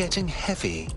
getting heavy.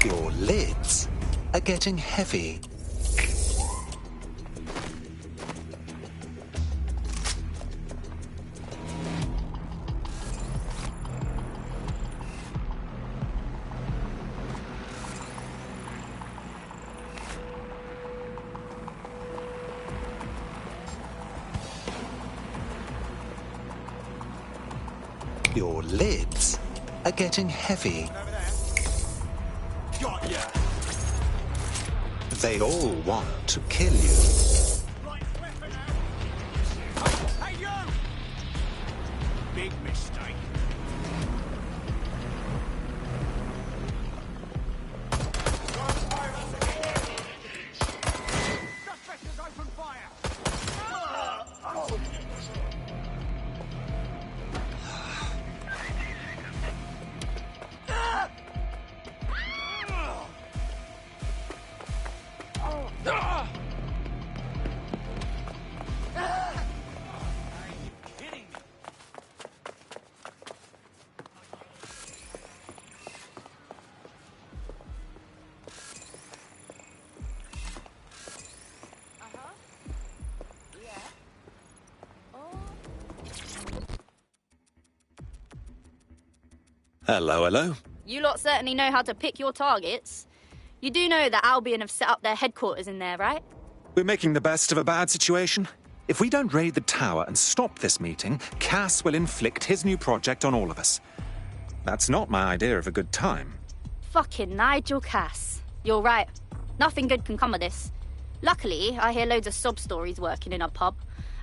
Your lids are getting heavy. Your lids are getting heavy. Got ya. They all want to kill you. Right, weapon out. Hey, you! Big mistake. Suspectors open fire. Hello, hello. You lot certainly know how to pick your targets. You do know that Albion have set up their headquarters in there, right? We're making the best of a bad situation. If we don't raid the tower and stop this meeting, Cass will inflict his new project on all of us. That's not my idea of a good time. Fucking Nigel Cass. You're right. Nothing good can come of this. Luckily, I hear loads of sob stories working in a pub.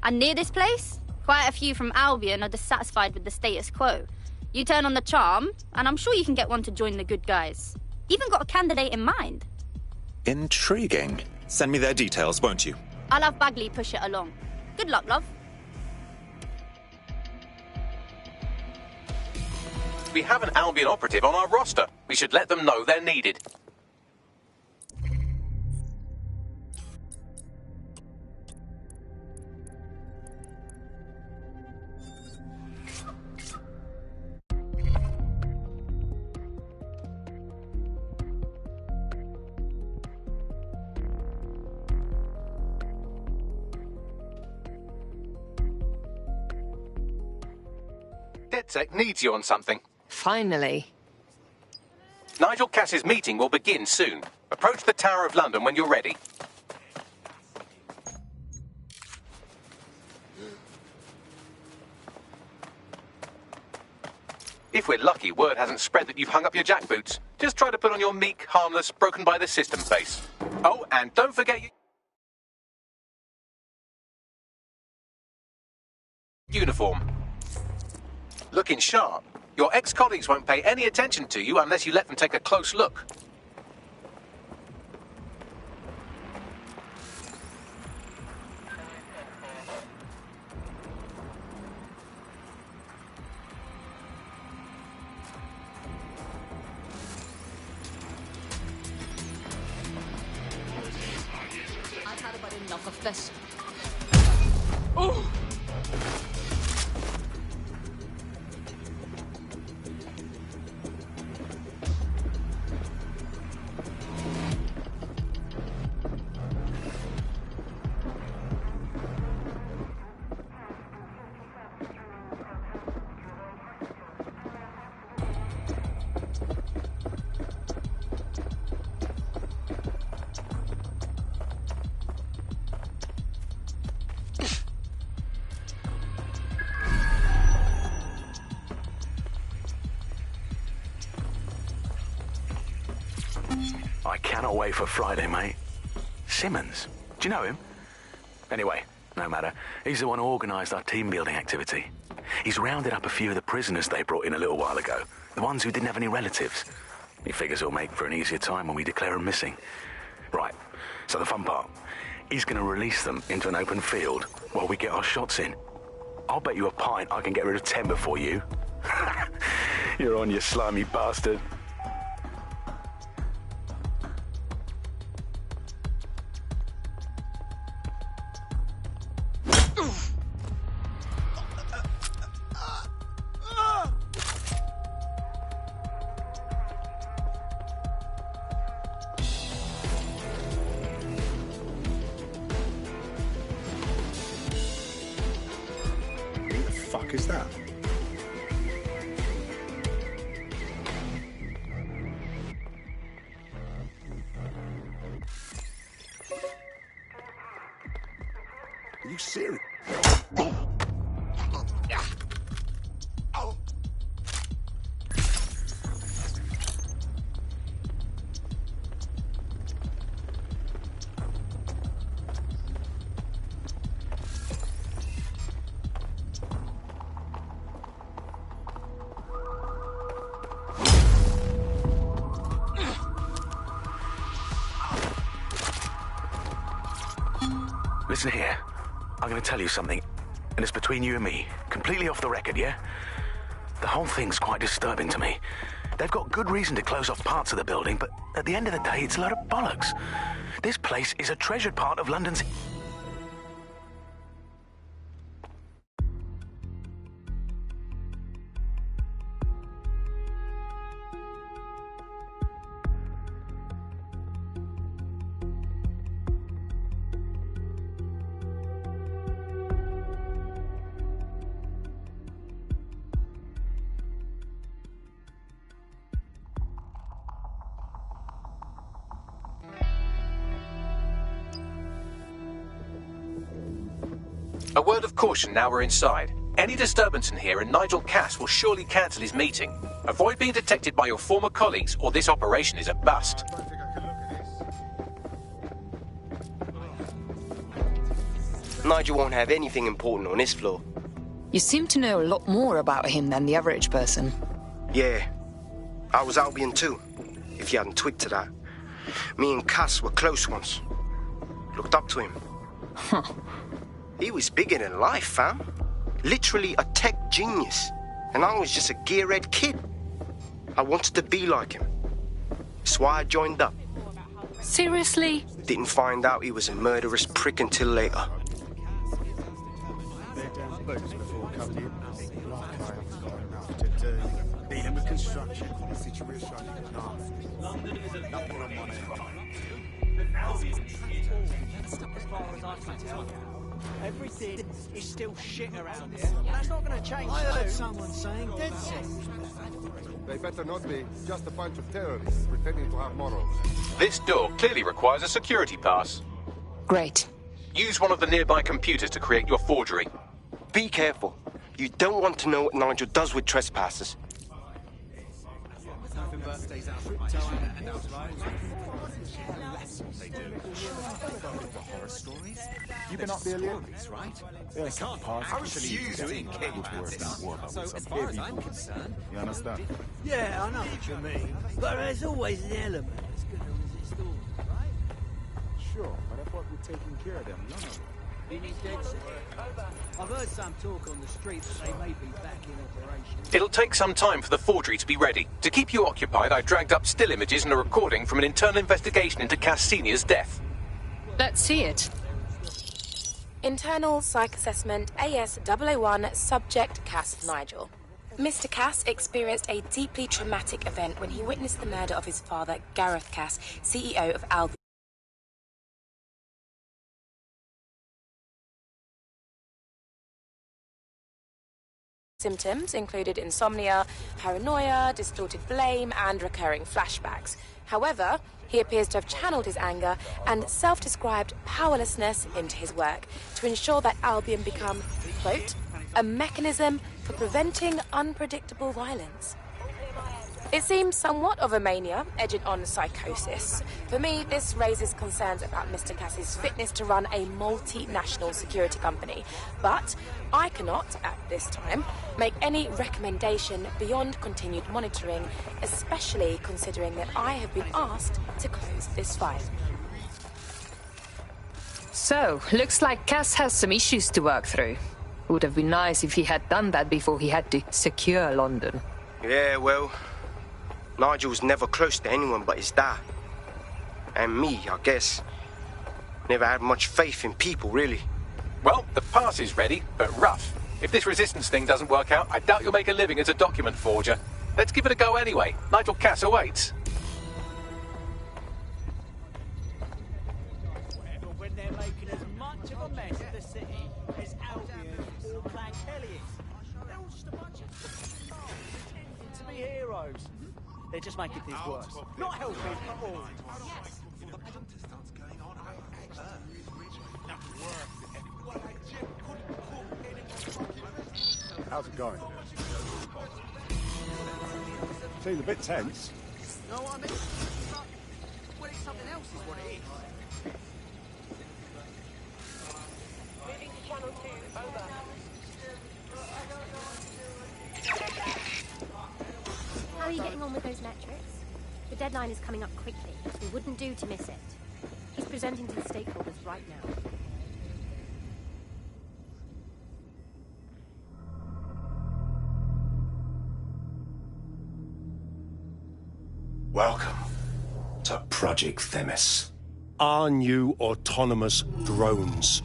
And near this place, quite a few from Albion are dissatisfied with the status quo. You turn on the charm, and I'm sure you can get one to join the good guys. Even got a candidate in mind. Intriguing. Send me their details, won't you? I'll have Bagley push it along. Good luck, love. We have an Albion operative on our roster. We should let them know they're needed. DedSec needs you on something. Finally. Nigel Cass's meeting will begin soon. Approach the Tower of London when you're ready. If we're lucky, word hasn't spread that you've hung up your jackboots. Just try to put on your meek, harmless, broken by the system face. Oh, and don't forget your uniform. Looking sharp. Your ex-colleagues won't pay any attention to you unless you let them take a close look. I've had about enough of this. Oh! cannot wait for Friday, mate. Simmons? Do you know him? Anyway, no matter. He's the one who organised our team-building activity. He's rounded up a few of the prisoners they brought in a little while ago. The ones who didn't have any relatives. He figures it'll make for an easier time when we declare them missing. Right, so the fun part. He's going to release them into an open field while we get our shots in. I'll bet you a pint I can get rid of 10 before you. You're on, you slimy bastard. Is that? Are you serious? Listen here, I'm going to tell you something, and it's between you and me, completely off the record, yeah? The whole thing's quite disturbing to me. They've got good reason to close off parts of the building, but at the end of the day, it's a load of bollocks. This place is a treasured part of London's... A word of caution now we're inside. Any disturbance in here and Nigel Cass will surely cancel his meeting. Avoid being detected by your former colleagues or this operation is a bust. Nigel won't have anything important on this floor. You seem to know a lot more about him than the average person. Yeah, I was Albion too, if you hadn't twigged to that. Me and Cass were close once. Looked up to him. Huh. He was bigger than life, fam. Literally a tech genius. And I was just a gearhead kid. I wanted to be like him. That's why I joined up. Seriously? Didn't find out he was a murderous prick until later. Everything is still shit around here. That's not going to change. I heard someone saying dead set. They better not be. Just a bunch of terrorists pretending to have morals. This door clearly requires a security pass. Great. Use one of the nearby computers to create your forgery. Be careful. You don't want to know what Nigel does with trespassers. You been up there lately, right? There's some parts I refuse to think so as far as I'm concerned. You understand? Yeah, I know what you mean. But there's always an element that's going to resist all, right? Sure, but I thought we'd taken care of them long ago. I've heard some talk on the street that they may be back in operation. It'll take some time for the forgery to be ready. To keep you occupied, I dragged up still images and a recording from an internal investigation into Cass Sr.'s death. Let's see it. Internal Psych Assessment AS001 Subject Cass Nigel. Mr. Cass experienced a deeply traumatic event when he witnessed the murder of his father, Gareth Cass, CEO of Albion. Symptoms included insomnia, paranoia, distorted blame, and recurring flashbacks. However, he appears to have channeled his anger and self-described powerlessness into his work to ensure that Albion become, quote, a mechanism for preventing unpredictable violence. It seems somewhat of a mania, edging on psychosis. For me, this raises concerns about Mr. Cass's fitness to run a multinational security company. But I cannot, at this time, make any recommendation beyond continued monitoring, especially considering that I have been asked to close this file. So, looks like Cass has some issues to work through. Would have been nice if he had done that before he had to secure London. Yeah, well, Nigel's never close to anyone but his dad. And me, I guess. Never had much faith in people, really. Well, the pass is ready, but rough. If this resistance thing doesn't work out, I doubt you'll make a living as a document forger. Let's give it a go anyway. Nigel Cass awaits. When they're making as much of a mess of the city as Albion or Clan Kelly is. They're all just a bunch of pretending to be heroes. They're just making things worse. Not helping at all. How's it going? Seems a bit tense. No, I mean, well, it's something else is what it is. Moving to channel 2, over. How are you getting on with those metrics? The deadline is coming up quickly. We wouldn't do to miss it. He's presenting to the stakeholders right now. Welcome to Project Themis. Our new autonomous drones.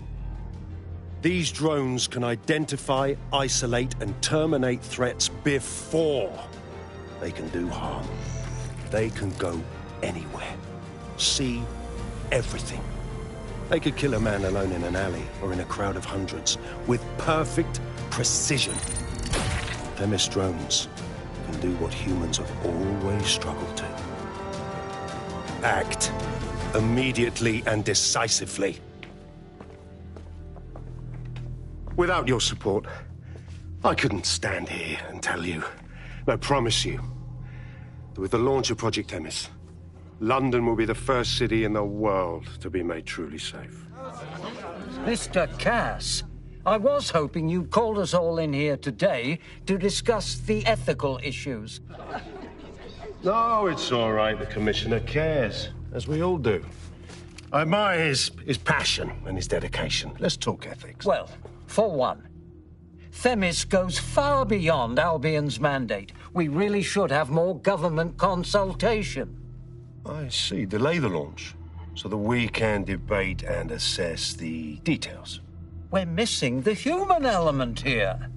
These drones can identify, isolate, and terminate threats before they can do harm. They can go anywhere, see everything. They could kill a man alone in an alley or in a crowd of hundreds with perfect precision. Themis drones can do what humans have always struggled to. Act immediately and decisively. Without your support, I couldn't stand here and tell you, I promise you, that with the launch of Project Themis, London will be the first city in the world to be made truly safe. Mr. Cass, I was hoping you'd called us all in here today to discuss the ethical issues. No, it's all right. The Commissioner cares, as we all do. I admire his passion and his dedication. Let's talk ethics. Well, for one, Themis goes far beyond Albion's mandate. We really should have more government consultation. I see. Delay the launch so that we can debate and assess the details. We're missing the human element here.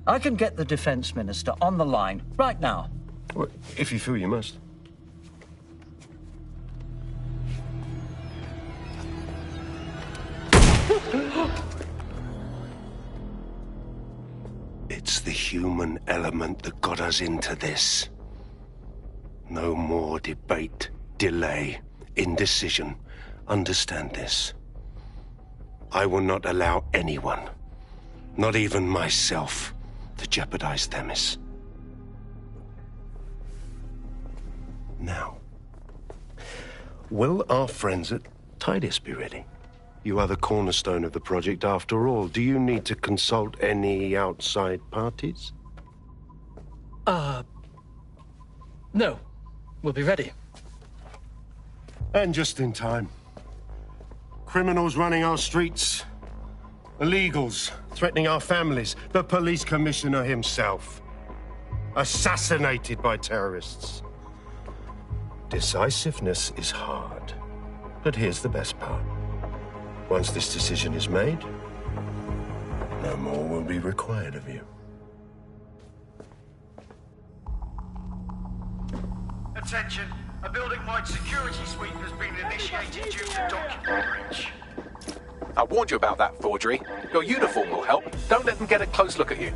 I can get the Defense Minister on the line right now. Well, if you feel you must. It's the human element that got us into this. No more debate, delay, indecision. Understand this. I will not allow anyone, not even myself, to jeopardize Themis. Now, will our friends at Titus be ready? You are the cornerstone of the project after all. Do you need to consult any outside parties? No. We'll be ready. And just in time. Criminals running our streets. Illegals threatening our families. The police commissioner himself. Assassinated by terrorists. Decisiveness is hard. But here's the best part. Once this decision is made, no more will be required of you. Attention, a building-wide security sweep has been initiated due to document breach. I warned you about that forgery. Your uniform will help. Don't let them get a close look at you.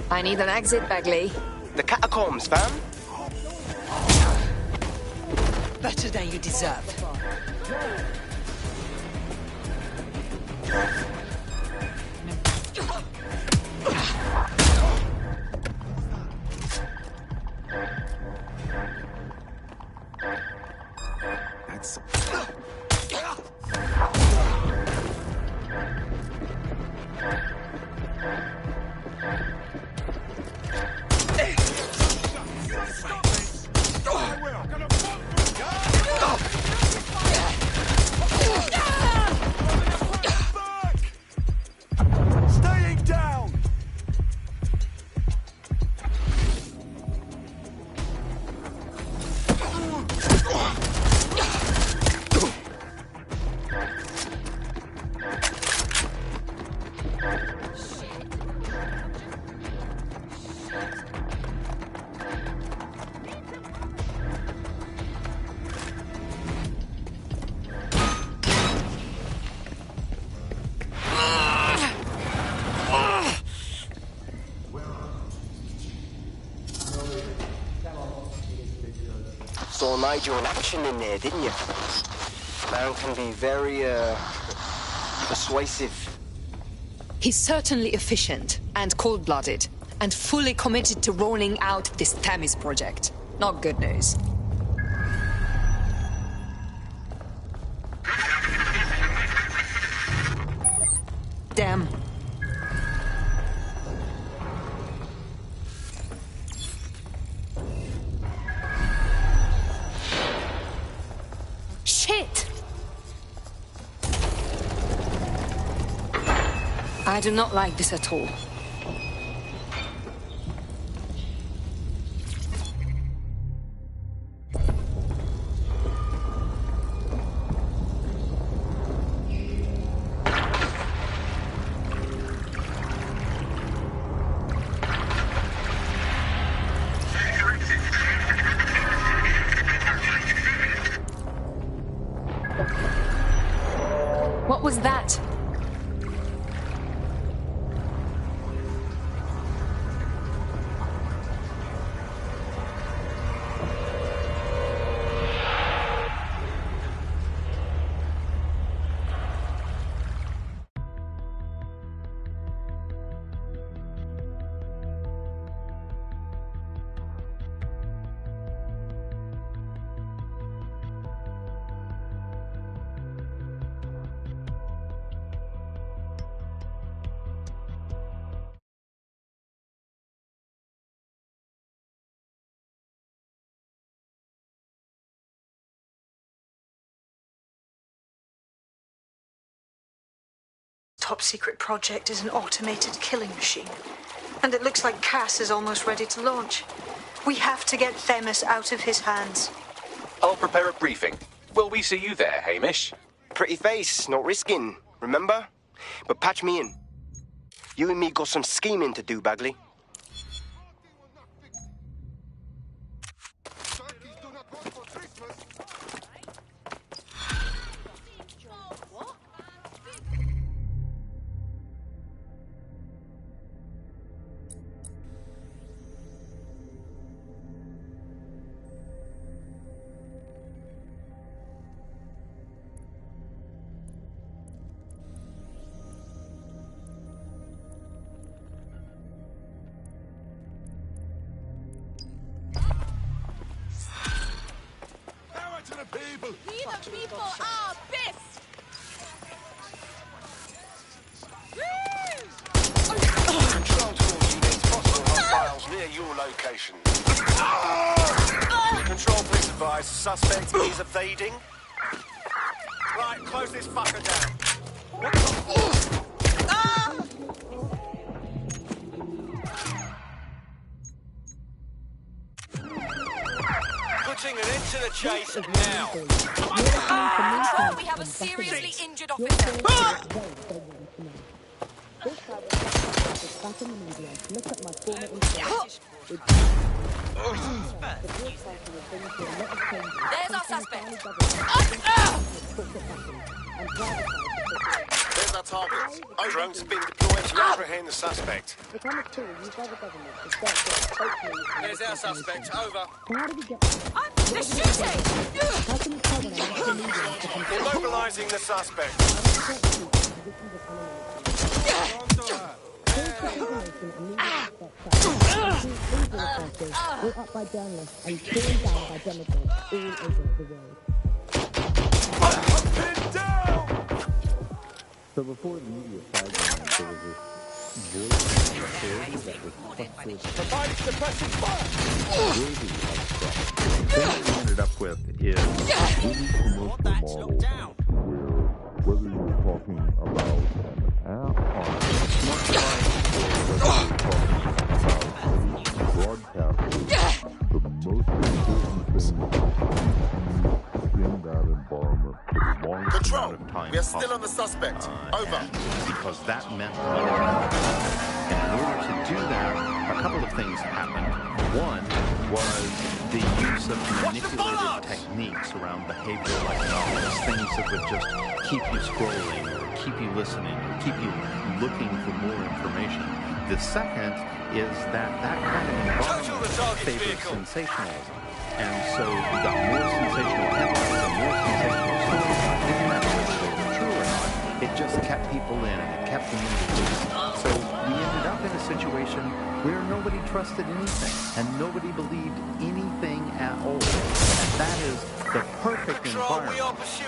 I need an exit, Bagley. The catacombs, fam. Better than you deserve. Nigel in action in there, didn't you? Man can be very, persuasive. He's certainly efficient and cold-blooded, and fully committed to rolling out this Themis project. Not good news. Damn. Shit! I do not like this at all. What was that? Top secret project is an automated killing machine. And it looks like Cass is almost ready to launch. We have to get Themis out of his hands. I'll prepare a briefing. Will we see you there, Hamish? Pretty face, not risking, remember? But patch me in. You and me got some scheming to do, Bagley. We the people are best! Control to all units, possible hostiles near your location. Control, please advise. Suspect is evading. Right, close this fucker down. What the? Putting an end to the chase now. Control, we have a seriously injured officer. There's our suspect. There's our target. Drones have been deployed to apprehend the suspect. There's our suspect. Over. They're shooting! We're mobilizing the suspect. We're up by journalists and torn down by demigods all over the world. So before the media sidelined, there was this voice that was clustered. Provide suppressive fire! What we ended up with is really commercial model where whether you're talking about an app on a smart device or whether you're talking about a broadcaster, the most important thing in that environment for the longest amount of time we are still on the suspect. Over. Because that meant and in order to do that, a couple of things happened. One was the use of manipulated techniques around behavioral economics, things that would just keep you scrolling, or keep you listening, or keep you looking for more information. The second is that kind of environment favors sensationalism. And so we got more sensational headlines and more sensational stories. It didn't matter whether they were true or not. It just kept people in and it kept them in the loop. So we ended up in a situation where nobody trusted anything and nobody believed anything at all. And that is the perfect environment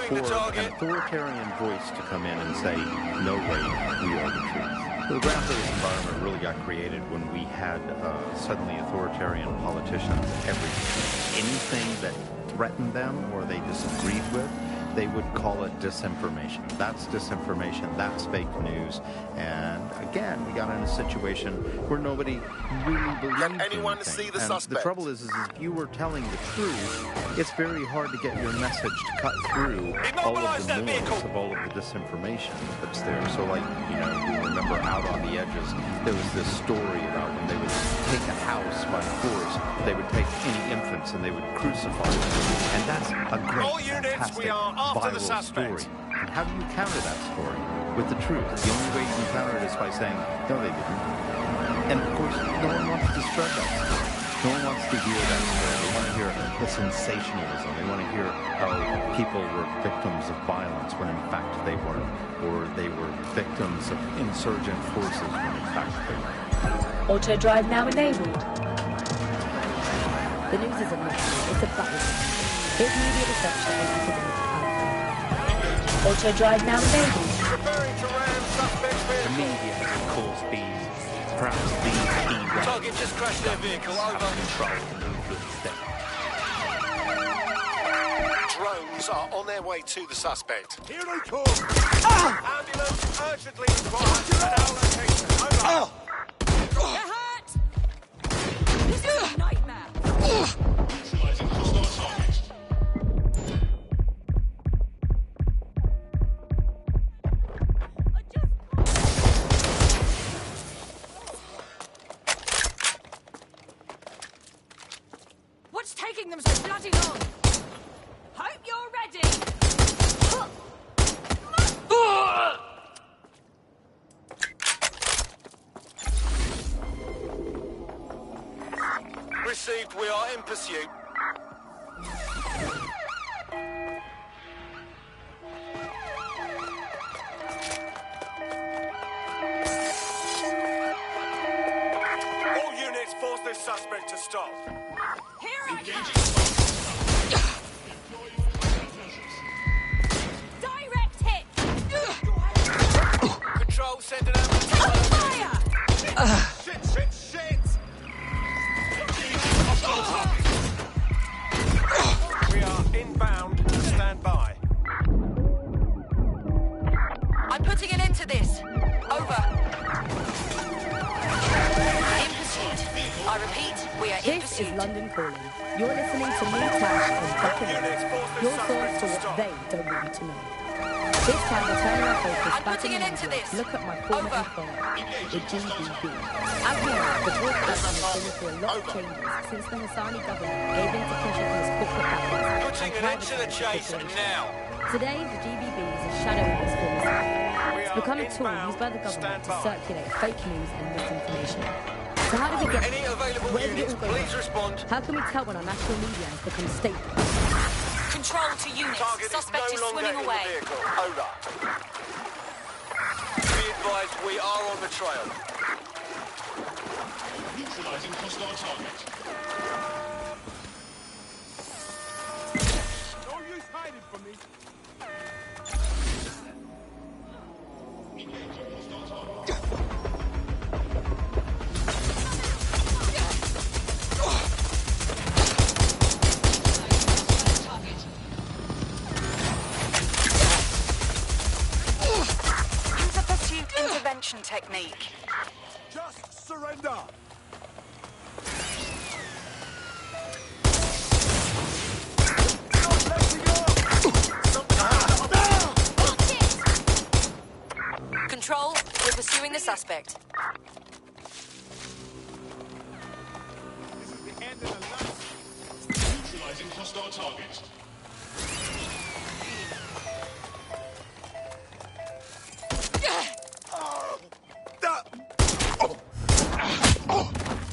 for an authoritarian voice to come in and say, no way, we are the truth. The ground for this environment really got created when we had suddenly authoritarian politicians everywhere. Anything that threatened them or they disagreed with, they would call it disinformation. That's disinformation, that's fake news. And again, we got in a situation where nobody really believed anyone to see the suspect. The trouble is if you were telling the truth, it's very hard to get your message to cut through all of the noise of all of the disinformation that's there. So like, you know, you remember Out on the Edges, there was this story about when they would take a house by force, they would take any infants and they would crucify them. And that's a great, fantastic, viral story. And how do you counter that story? With the truth. The only way you can counter it is by saying, no, they didn't. And of course, no one wants to spread that story. No one wants to hear that story. They want to hear the sensationalism. They want to hear how people were victims of violence when in fact they weren't. Or they were victims of insurgent forces when in fact they weren't. Auto drive now enabled. The news isn't nothing. It's a button. Here's media reception and academic output. Auto drive now enabled. Preparing to ram suspect's vehicle. The media has caused these, perhaps these key Target just crashed their vehicle. Over. Drones are on their way to the suspect. Here they come. Ambulance urgently required at our location. Over. You're hurt! This is a nightmare! Neutralizing hostile target. What's taking them so bloody long? Hope you're ready! Received, we are in pursuit. All units force this suspect to stop. Here I come! Direct hit! Control, send an ambulance to our location. Shit, shit, shit! We are inbound. Stand by. I'm putting an end to this. Over. In pursuit. I repeat, we are in This pursuit. is London Calling. You're listening to me, Tash, and Buckingham. Your source for what they don't want you to know. This time we're turning our focus back in England to look at my former employer, the GBB. As we know, the broadcasting has been through a lot of changes since the Hassani government gave in to pressure from its corporate backers. Putting an end to the chase now. Today, the GBB is a shadow of this former self. It's become a tool used by the government to circulate fake news and misinformation. So how did we get Any available Where did it units, all go please wrong? respond. How can we tell when our national media has become staple? Control to units. Target Suspect is is no longer swimming in away. the vehicle. Over. Be advised, we are on the trail. Neutralizing hostile target. No use hiding from me. Use a pursuit intervention technique. Just surrender. Control, we're pursuing the suspect. Neutralizing hostile target.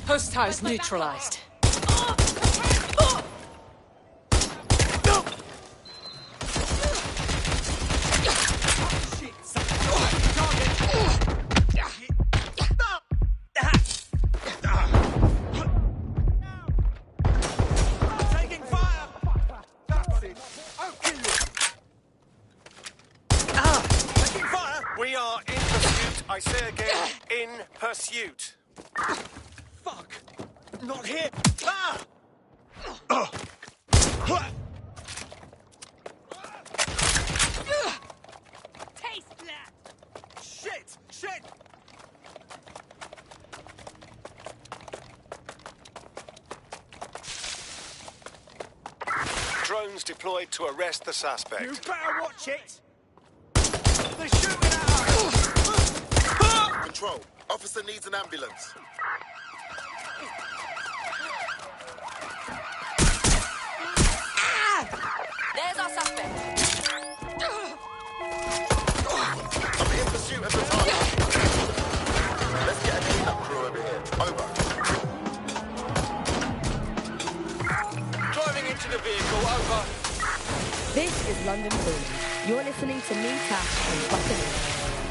Hostiles neutralized. I say again, in pursuit. Fuck! Not here! Ah! Taste that! Shit! Shit! Drones deployed to arrest the suspect. You better watch it! They're shooting at us! Control. Officer needs an ambulance. There's our suspect. I'm in pursuit of the target. Let's get a cleanup crew over here. Over. Driving into the vehicle, over. This is London Calling. You're listening to me, Tash, and Buccaneer,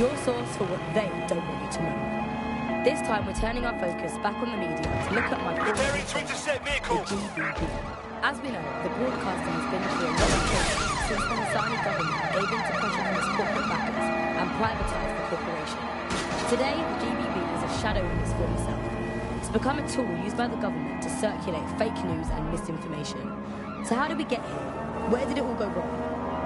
your source for what they don't want you to know. This time we're turning our focus back on the media to look at my Preparing to intercept vehicle. the GBB. As we know, the broadcaster has been through a lot of changes since the Hassani government gave in to pressure from its corporate backers and privatised the corporation. Today, the GBB is a shadow of its former self. It's become a tool used by the government to circulate fake news and misinformation. So how did we get here? Where did it all go wrong?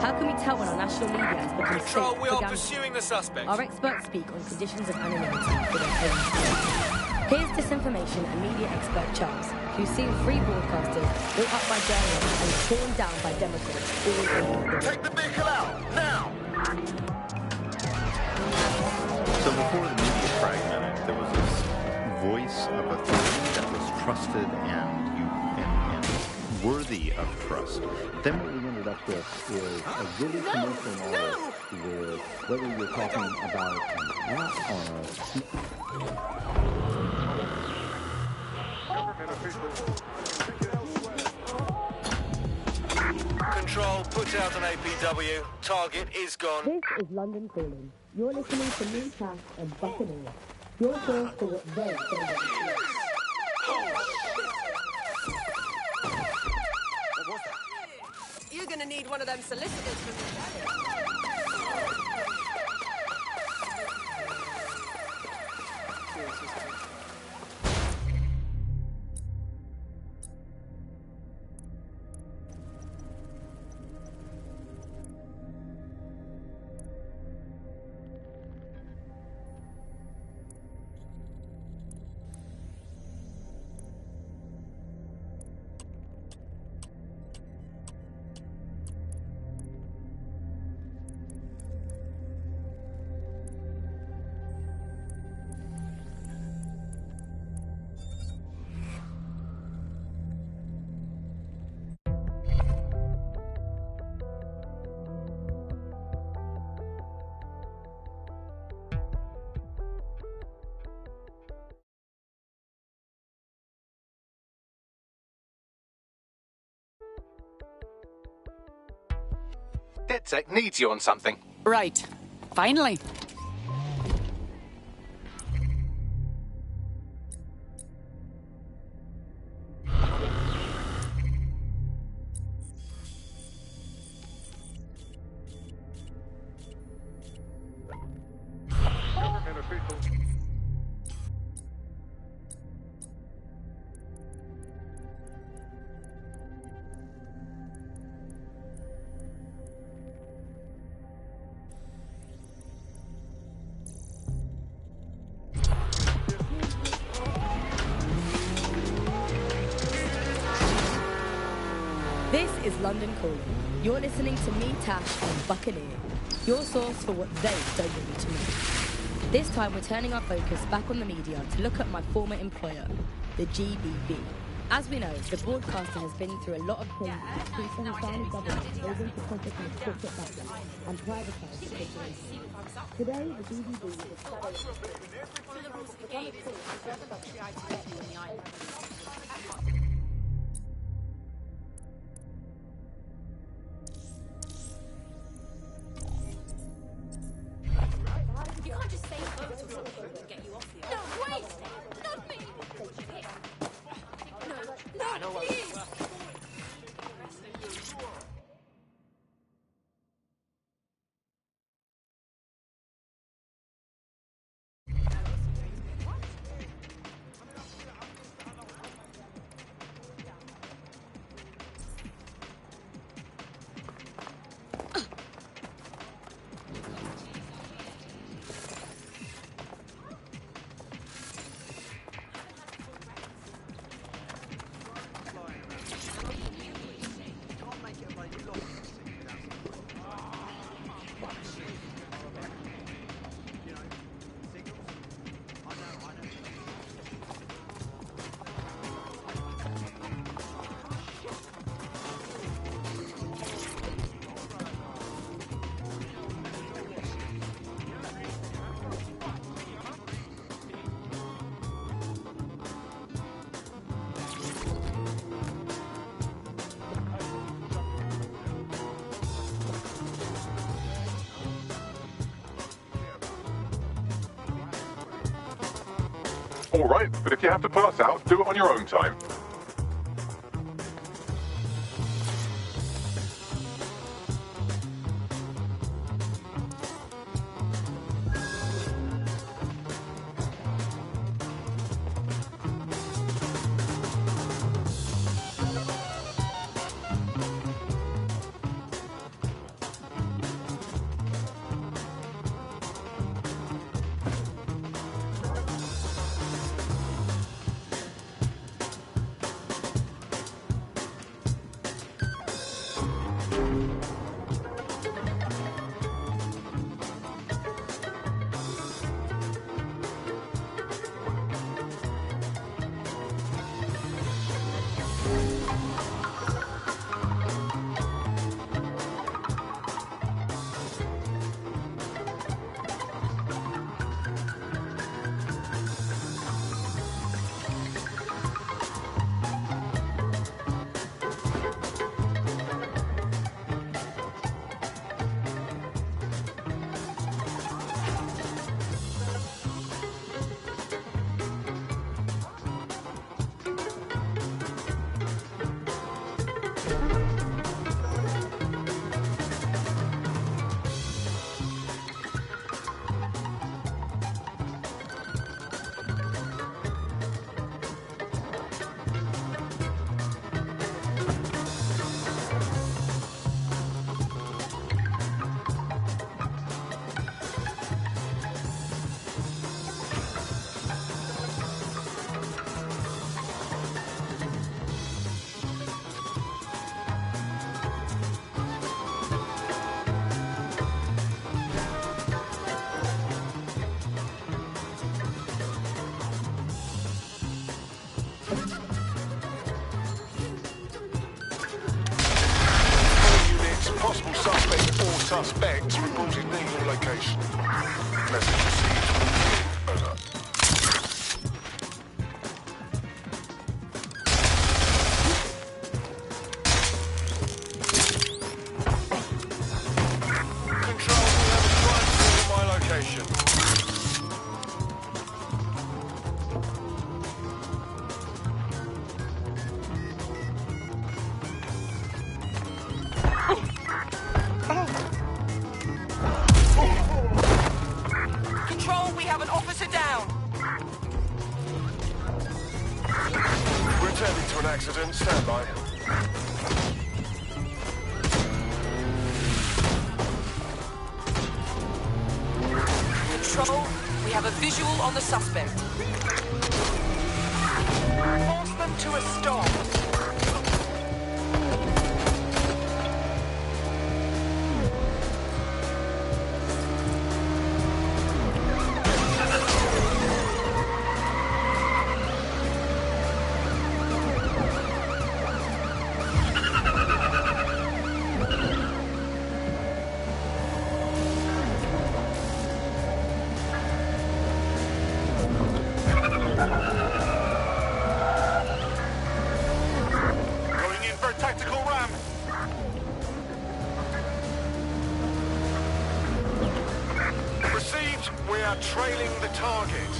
How can we tell when our national media has become Control, fake we are propaganda? pursuing the suspect. Our experts speak on conditions of anonymity for their own sake. Here's disinformation and media expert Charles, who's seen free broadcasters built up by journalists and torn down by Democrats all over the world. Take the vehicle out, now! So before the media fragmented, there was this voice of authority that was trusted and worthy of trust. Then what we ended up with is a really commercial model where whether you're talking about an app on Control, put out an APW. Target is gone. This is London Calling. You're listening to me, Tash, and Buccaneer, your source for what they don't want you to know. You're gonna need one of them solicitors from the DedSec needs you on something. Right. Finally. Government officials. This is London Calling. You're listening to me, Tash, and Buccaneer, your source for what they don't want you to know. This time we're turning our focus back on the media to look at my former employer, the GBB. As we know, the broadcaster has been through a lot of changes since the Hassani government gave in to pressure from its corporate backers and privatised the corporation. Today, the GBB is a You can't just say votes or something to get you off here. No, wait! Not me! No, please! All right, but if you have to pass out, do it on your own time. Suspects reported near your location. Message received. Over. Control, we have a crime scene at my location. Accident, stand by. Control, we have a visual on the suspect. Force them to a stop. Trailing the target.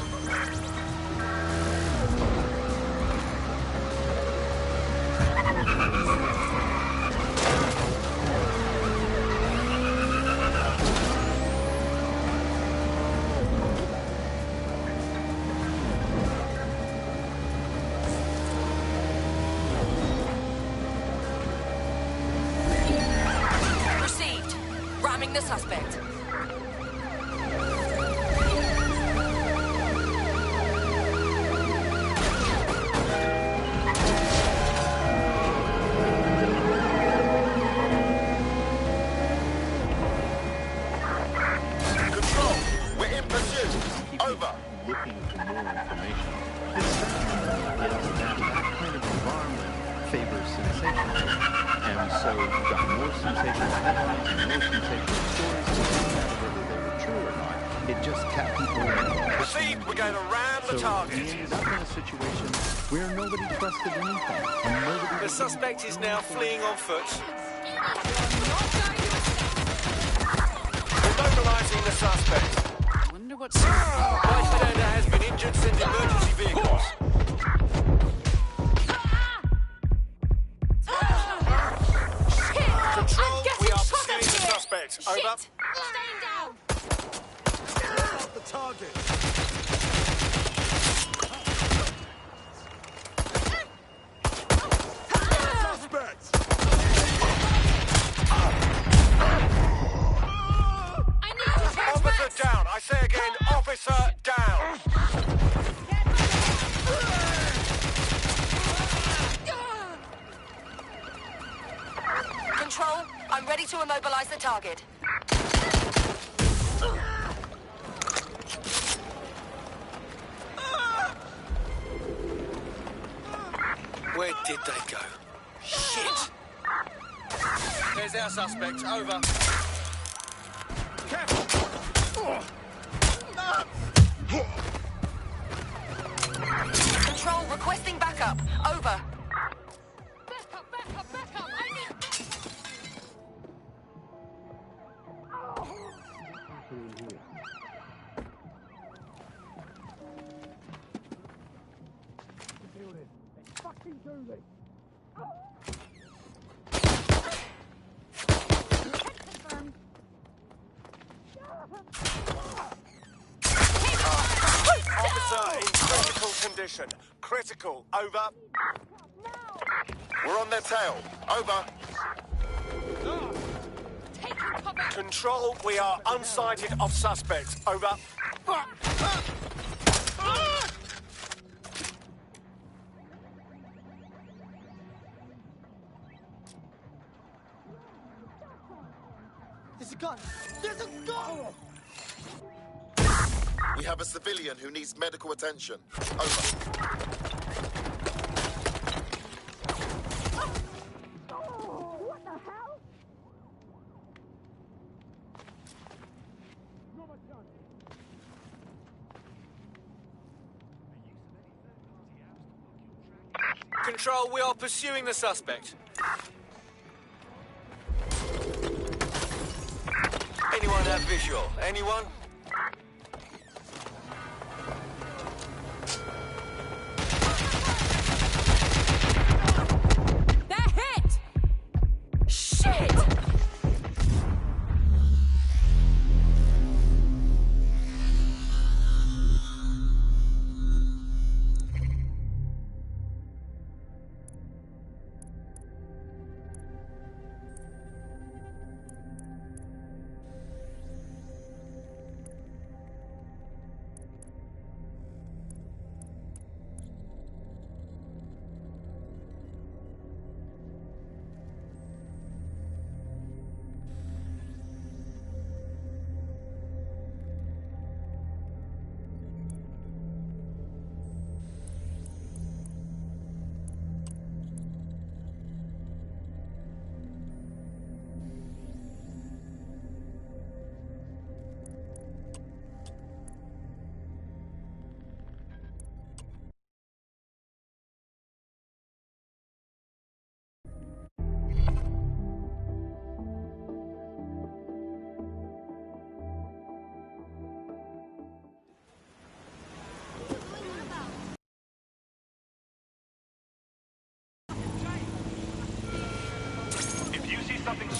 Received. Ramming the suspect. Looking for more information. This certainly is that kind of environment favors sensationalism. And so you've got more sensational headlines and more sensational stories. It doesn't matter whether they were true or not. It just kept people in. Proceed, we're going to ram the target. We ended up in a situation where nobody trusted anything. And nobody. The suspect is now fleeing on foot. Immobilizing the suspect. Wonder what's... Bystander has been injured, send emergency vehicle. Over. Staying down. The target. Suspects. Officer down. I say again, officer down. Control, I'm ready to immobilize the target. Where did they go? Shit! There's our suspect. Over. Control, requesting backup. Over. Backup! I need... Fucking do this! Officer in critical condition. Critical. Over. We're on their tail. Over. Control, we are unsighted of suspects. Over. There's a gun! There's a gun! We have a civilian who needs medical attention. Over. What the hell? Control, we are pursuing the suspect. Anyone have visual? Anyone? They're hit! Shit!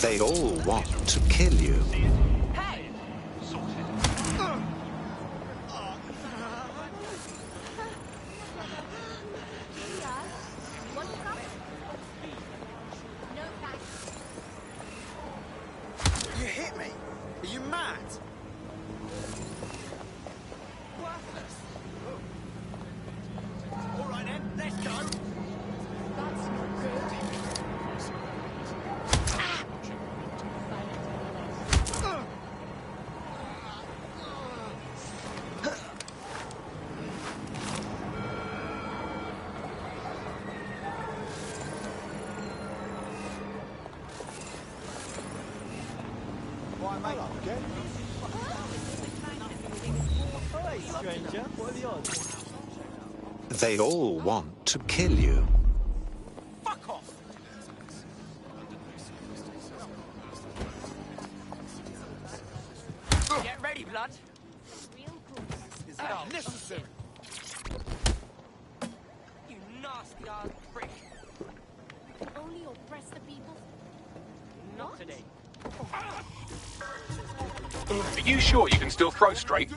They all want to kill you. You hit me? Are you mad? Worthless. All right then, let's go. That's not good. Stranger, what are the odds? They all want to kill you. Fuck off! Get ready, blood. Is that necessary? You nasty ass prick. Only oppress the people? Not today. Are you sure you can still throw straight?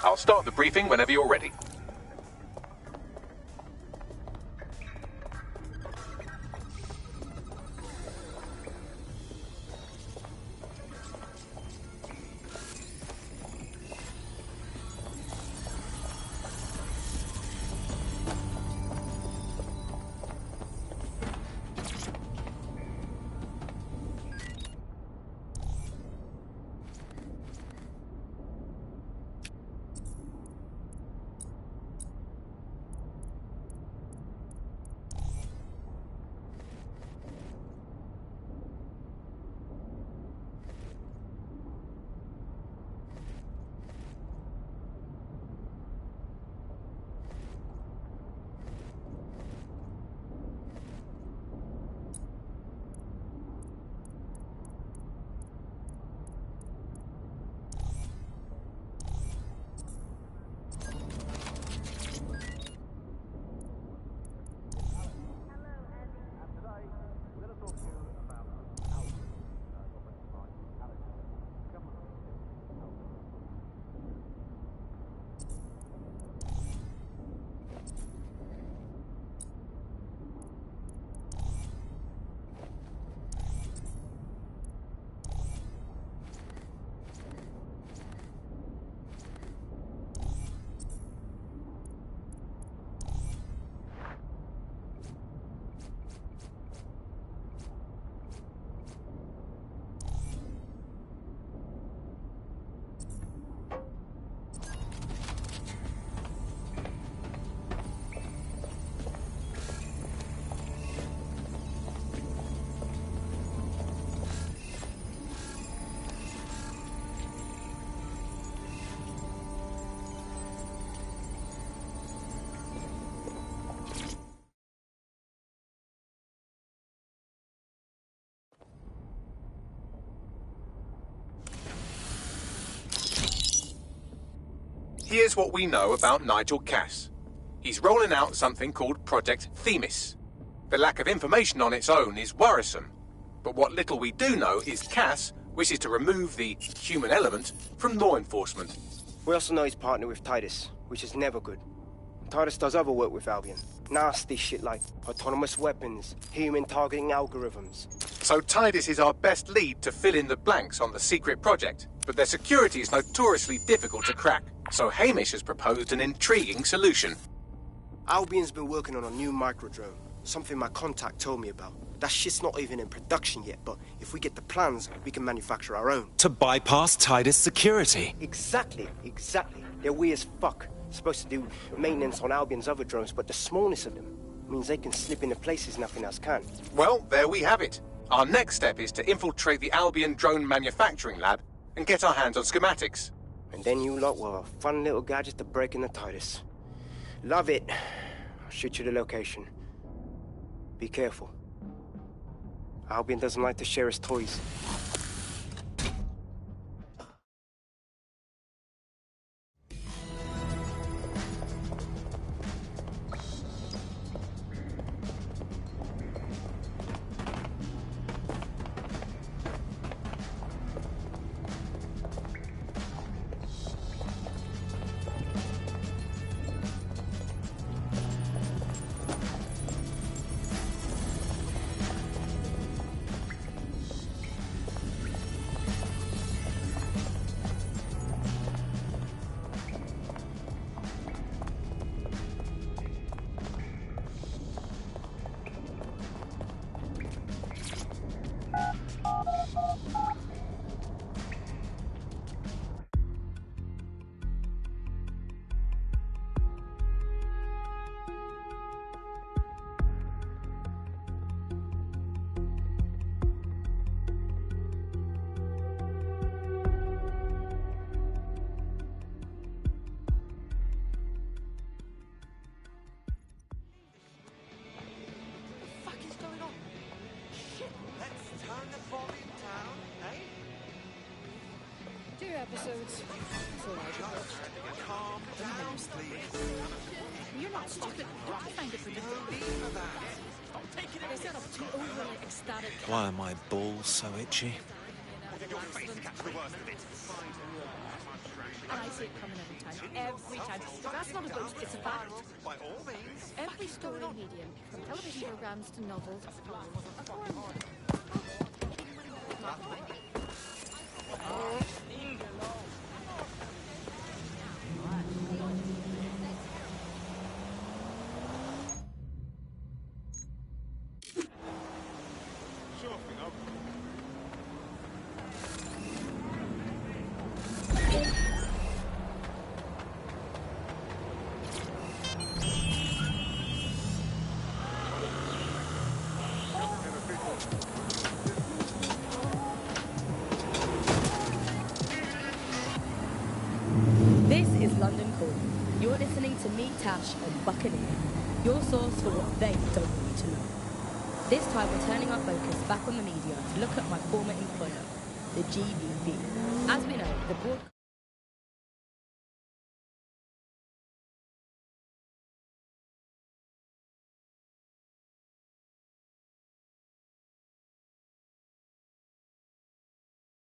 I'll start the briefing whenever you're ready. Here's what we know about Nigel Cass. He's rolling out something called Project Themis. The lack of information on its own is worrisome, but what little we do know is Cass wishes to remove the human element from law enforcement. We also know he's partnered with Titus, which is never good. Titus does other work with Albion. Nasty shit like autonomous weapons, human targeting algorithms. So Titus is our best lead to fill in the blanks on the secret project, but their security is notoriously difficult to crack. So Hamish has proposed an intriguing solution. Albion's been working on a new microdrone, something my contact told me about. That shit's not even in production yet, but if we get the plans, we can manufacture our own. To bypass Titus security. Exactly. They're weird as fuck. Supposed to do maintenance on Albion's other drones, but the smallness of them means they can slip into places nothing else can. Well, there we have it. Our next step is to infiltrate the Albion drone manufacturing lab and get our hands on schematics. And then you lot will have a fun little gadget to break into Titus. Love it. I'll shoot you the location. Be careful. Albion doesn't like to share his toys. 2 episodes. That's all I report. Calm down, please. You're not stupid. Don't you find it predictable? Stop taking it. They set up too overly ecstatic. Why are my balls so itchy? Your face catch the worst of it. And I see it coming every time. Every time. That's not a boast, it's a fact. By all means. Every story medium, from television programs to novels, a form. This is London Calling. You're listening to me, Tash, and Buccaneer, your source for what they don't want you to know. This time we're turning our focus back on the media to look at my former employer, the GBB. As we know, the broadcast